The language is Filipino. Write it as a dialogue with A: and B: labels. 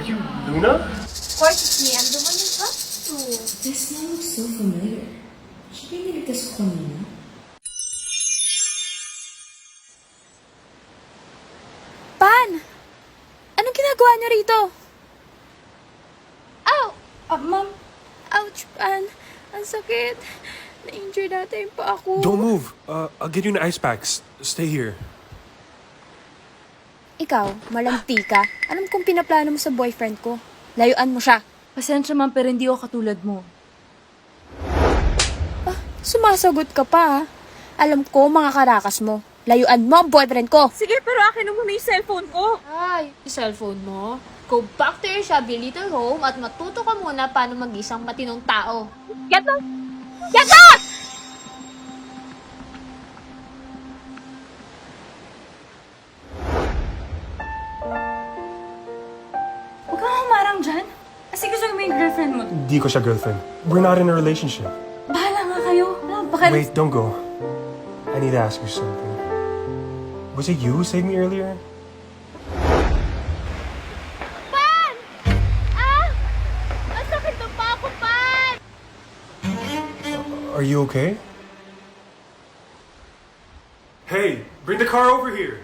A: Are you Luna?
B: Of course, it's me. I'm the one you got to.
C: This name looks so familiar. Siya ba yung niligtas ko kanina?
D: Pan! Anong ginagawa niyo rito?
B: Ow!
D: Ma'am. Ouch, Pan. Ang sakit. Na-injure data yung pa ako.
A: Don't move. I'll get you an ice packs. Stay here.
D: Ikaw, malamti ka. Alam kong pinaplano mo sa boyfriend ko. Layuan mo siya.
E: Pasensya man, pero hindi ako katulad mo.
D: Sumasagot ka pa, ha? Alam ko, mga karakas mo. Layuan mo ang boyfriend ko.
E: Sige, pero akin na muna yung cellphone ko.
F: Ay, yung cellphone mo? Go back to your shabby little home at matuto ka muna paano mag-isang matinong tao.
E: Get up! Get up! Huwag kang humarang dyan. Kasi gusto mo yung girlfriend mo.
A: Di ko siya girlfriend. We're not in a relationship.
E: Bahala nga kayo. Baka...
A: Wait, don't go. I need to ask you something. Was it you who saved me earlier?
F: Ang sakit ng pa ako, Pan!
A: Are you okay? Hey, bring the car over here.